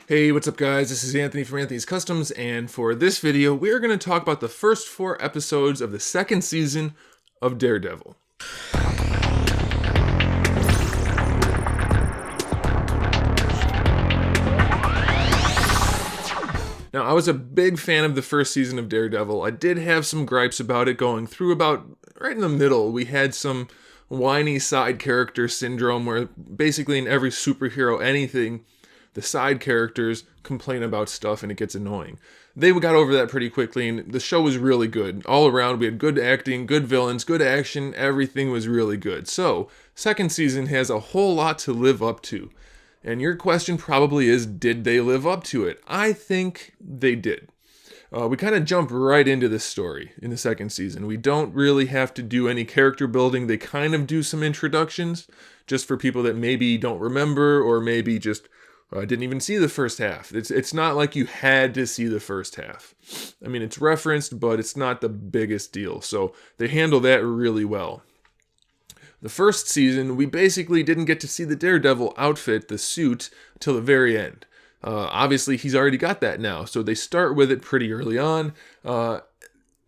Hey, what's up guys? This is Anthony from Anthony's Customs, and for this video, we are going to talk about the first 4 episodes of the second season of Daredevil. Now, I was a big fan of the first season of Daredevil. I did have some gripes about it going through about right in the middle. We had some whiny side character syndrome where basically in every superhero anything, the side characters complain about stuff and it gets annoying. They got over that pretty quickly and the show was really good. All around, we had good acting, good villains, good action, everything was really good. So, second season has a whole lot to live up to. And your question probably is, did they live up to it? I think they did. We kind of jump right into this story in the second season. We don't really have to do any character building. They kind of do some introductions just for people that maybe don't remember or maybe just didn't even see the first half. It's not like you had to see the first half. I mean, it's referenced, but it's not the biggest deal. So they handle that really well. The first season, we basically didn't get to see the Daredevil outfit, the suit, till the very end. Obviously, he's already got that now, so they start with it pretty early on.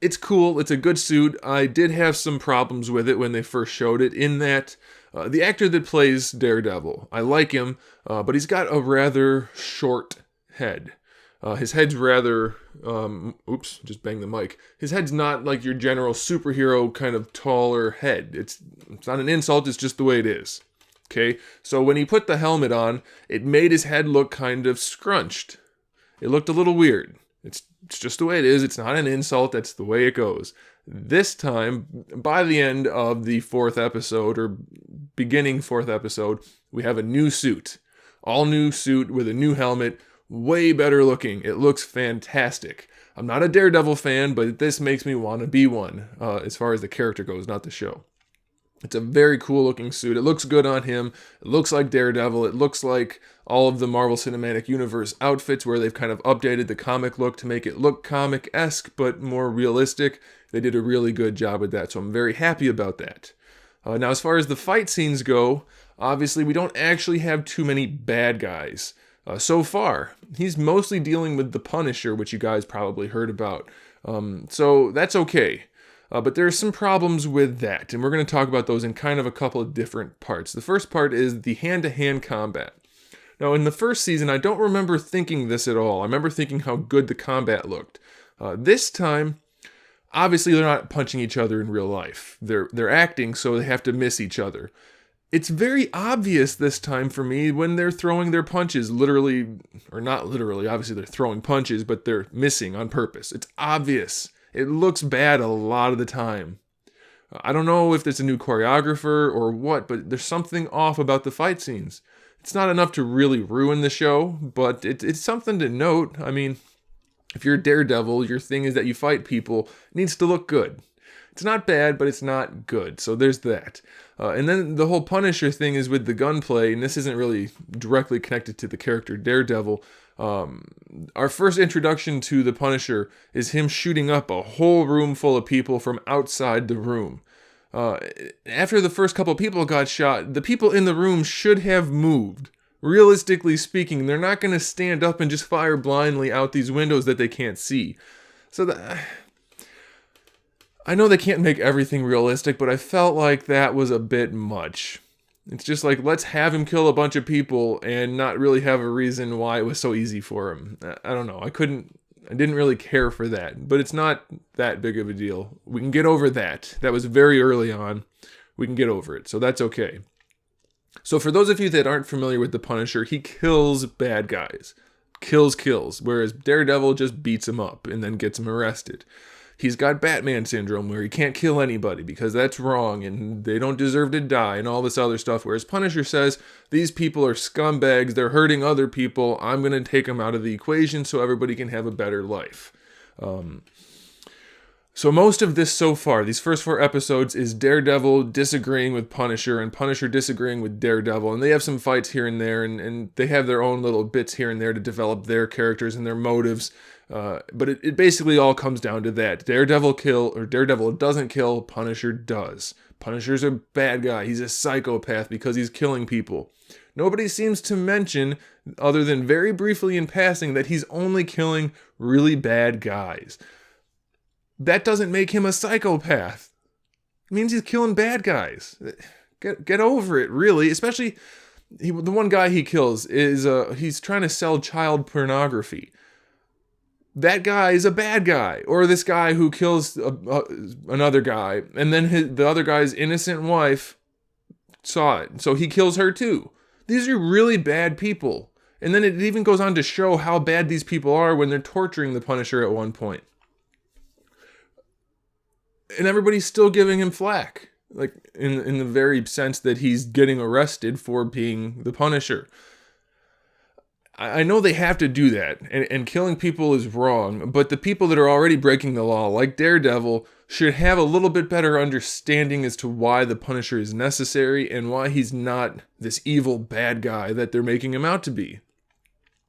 It's cool, it's a good suit. I did have some problems with it when they first showed it, in that the actor that plays Daredevil, I like him, but he's got a rather short head. His head's rather, oops, just banged the mic. His head's not like your general superhero kind of taller head. It's not an insult, it's just the way it is. Okay, so when he put the helmet on, it made his head look kind of scrunched. It looked a little weird. It's just the way it is. It's not an insult, that's the way it goes. This time, by the end of the 4th episode, or beginning 4th episode, we have a new suit. All new suit with a new helmet. Way better looking. It looks fantastic. I'm not a Daredevil fan, but this makes me want to be one, as far as the character goes, not the show. It's a very cool looking suit. It looks good on him. It looks like Daredevil. It looks like all of the Marvel Cinematic Universe outfits where they've kind of updated the comic look to make it look comic-esque, but more realistic. They did a really good job with that, so I'm very happy about that. Now, as far as the fight scenes go, obviously we don't actually have too many bad guys. So far, he's mostly dealing with the Punisher, which you guys probably heard about. So that's okay. But there are some problems with that, and we're going to talk about those in kind of a couple of different parts. The first part is the hand-to-hand combat. Now, in the first season, I don't remember thinking this at all. I remember thinking how good the combat looked. This time, obviously they're not punching each other in real life. They're acting, so they have to miss each other. It's very obvious this time for me when they're throwing their punches, literally, or not literally, obviously they're throwing punches, but they're missing on purpose. It's obvious. It looks bad a lot of the time. I don't know if there's a new choreographer or what, but there's something off about the fight scenes. It's not enough to really ruin the show, but it's something to note. I mean, if you're Daredevil, your thing is that you fight people. It needs to look good. It's not bad, but it's not good. So there's that. And then the whole Punisher thing is with the gunplay, and this isn't really directly connected to the character Daredevil. Our first introduction to the Punisher is him shooting up a whole room full of people from outside the room. After the first couple of people got shot, the people in the room should have moved. Realistically speaking, they're not going to stand up and just fire blindly out these windows that they can't see. So I know they can't make everything realistic, but I felt like that was a bit much. It's just like, let's have him kill a bunch of people and not really have a reason why it was so easy for him. I don't know. I didn't really care for that, but it's not that big of a deal. We can get over that. That was very early on. We can get over it, so that's okay. So for those of you that aren't familiar with the Punisher, he kills bad guys. Kills, whereas Daredevil just beats him up and then gets him arrested. He's got Batman syndrome where he can't kill anybody because that's wrong and they don't deserve to die and all this other stuff. Whereas Punisher says, these people are scumbags, they're hurting other people, I'm going to take them out of the equation so everybody can have a better life. So most of this so far, these first 4 episodes, is Daredevil disagreeing with Punisher and Punisher disagreeing with Daredevil. And they have some fights here and there, and they have their own little bits here and there to develop their characters and their motives. But it basically all comes down to that. Daredevil doesn't kill, Punisher does. Punisher's a bad guy. He's a psychopath because he's killing people. Nobody seems to mention other than very briefly in passing that he's only killing really bad guys. That doesn't make him a psychopath. It means he's killing bad guys. Get over it, really. Especially the one guy he kills is he's trying to sell child pornography. That guy is a bad guy. Or this guy who kills another guy, and then the other guy's innocent wife saw it, so he kills her too. These are really bad people. And then it even goes on to show how bad these people are when they're torturing the Punisher at one point. And everybody's still giving him flack. Like, in the very sense that he's getting arrested for being the Punisher. I know they have to do that, and killing people is wrong, but the people that are already breaking the law, like Daredevil, should have a little bit better understanding as to why the Punisher is necessary and why he's not this evil bad guy that they're making him out to be.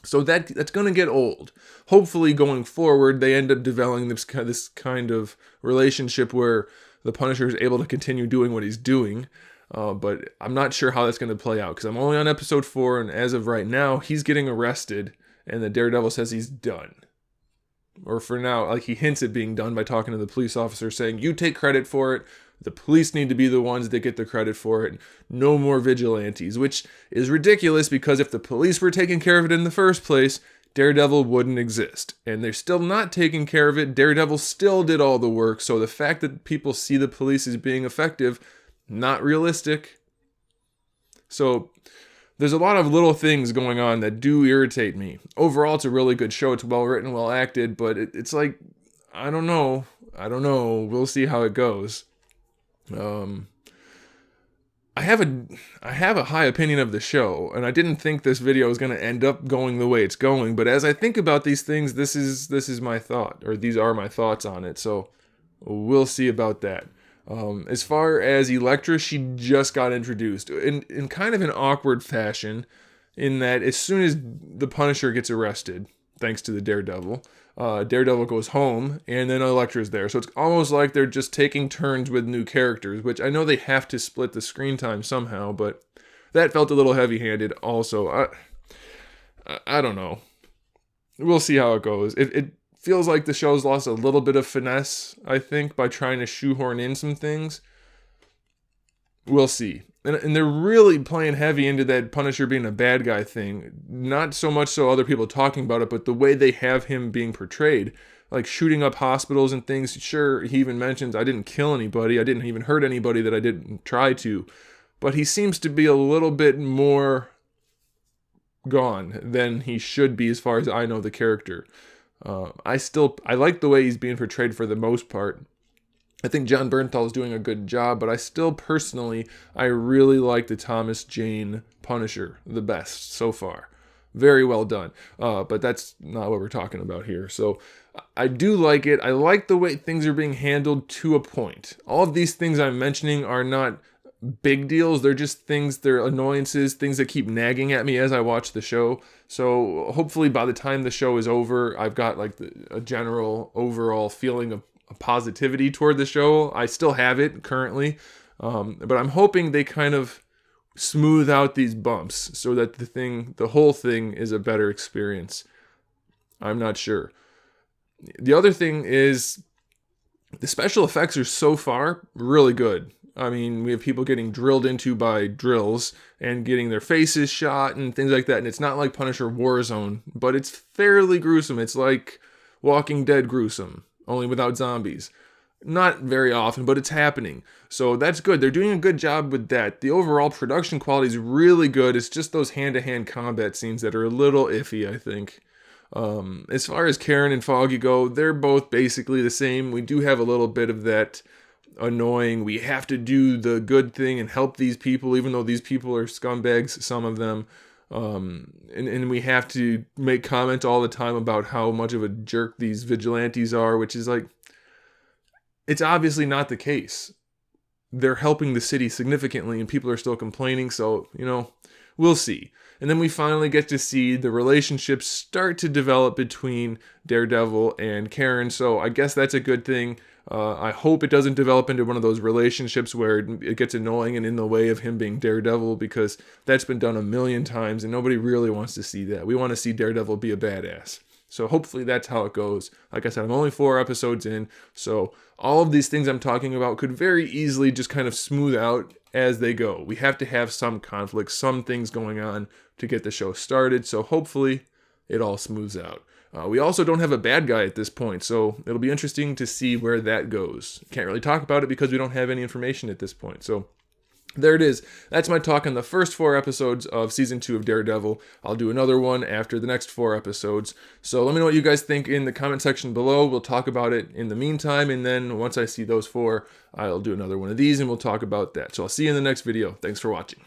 So that's going to get old. Hopefully, going forward, they end up developing this kind of relationship where the Punisher is able to continue doing what he's doing. But I'm not sure how that's going to play out, because I'm only on episode 4, and as of right now, he's getting arrested, and the Daredevil says he's done. Or for now, like, he hints at being done by talking to the police officer, saying, you take credit for it, the police need to be the ones that get the credit for it, no more vigilantes, which is ridiculous, because if the police were taking care of it in the first place, Daredevil wouldn't exist. And they're still not taking care of it, Daredevil still did all the work, so the fact that people see the police as being effective, not realistic. So there's a lot of little things going on that do irritate me. Overall, it's a really good show. It's well written, well acted, but it's like, I don't know. We'll see how it goes. I have a high opinion of the show, and I didn't think this video was going to end up going the way it's going, but as I think about these things, this is my thought, or these are my thoughts on it, so we'll see about that. As far as Elektra, she just got introduced in kind of an awkward fashion, in that as soon as the Punisher gets arrested, thanks to the Daredevil, Daredevil goes home, and then Elektra's there. So it's almost like they're just taking turns with new characters, which I know they have to split the screen time somehow, but that felt a little heavy-handed also. I don't know. We'll see how it goes. It feels like the show's lost a little bit of finesse, I think, by trying to shoehorn in some things. We'll see. And they're really playing heavy into that Punisher being a bad guy thing. Not so much so other people talking about it, but the way they have him being portrayed. Like shooting up hospitals and things. Sure, he even mentions, I didn't kill anybody. I didn't even hurt anybody that I didn't try to. But he seems to be a little bit more gone than he should be as far as I know the character. I like the way he's being portrayed for the most part. I think John Bernthal is doing a good job, but I still personally, I really like the Thomas Jane Punisher the best so far. Very well done. But that's not what we're talking about here. So I do like it. I like the way things are being handled to a point. All of these things I'm mentioning are not big deals. They're just things, they're annoyances, things that keep nagging at me as I watch the show. So hopefully by the time the show is over, I've got like a general overall feeling of positivity toward the show. I still have it currently, but I'm hoping they kind of smooth out these bumps so that the whole thing is a better experience. I'm not sure. The other thing is the special effects are so far really good. I mean, we have people getting drilled into by drills and getting their faces shot and things like that. And it's not like Punisher Warzone, but it's fairly gruesome. It's like Walking Dead gruesome, only without zombies. Not very often, but it's happening. So that's good. They're doing a good job with that. The overall production quality is really good. It's just those hand-to-hand combat scenes that are a little iffy, I think. As far as Karen and Foggy go, they're both basically the same. We do have a little bit of that annoying, we have to do the good thing and help these people, even though these people are scumbags, some of them. And we have to make comments all the time about how much of a jerk these vigilantes are, which is like, it's obviously not the case. They're helping the city significantly and people are still complaining, so, we'll see. And then we finally get to see the relationships start to develop between Daredevil and Karen, so I guess that's a good thing. I hope it doesn't develop into one of those relationships where it gets annoying and in the way of him being Daredevil, because that's been done a million times and nobody really wants to see that. We want to see Daredevil be a badass. So hopefully that's how it goes. Like I said, I'm only 4 episodes in, so all of these things I'm talking about could very easily just kind of smooth out as they go. We have to have some conflict, some things going on to get the show started, so hopefully it all smooths out. We also don't have a bad guy at this point, so it'll be interesting to see where that goes. Can't really talk about it because we don't have any information at this point. So there it is. That's my talk on the first 4 episodes of Season 2 of Daredevil. I'll do another one after the next 4 episodes. So let me know what you guys think in the comment section below. We'll talk about it in the meantime, and then once I see those 4, I'll do another one of these and we'll talk about that. So I'll see you in the next video. Thanks for watching.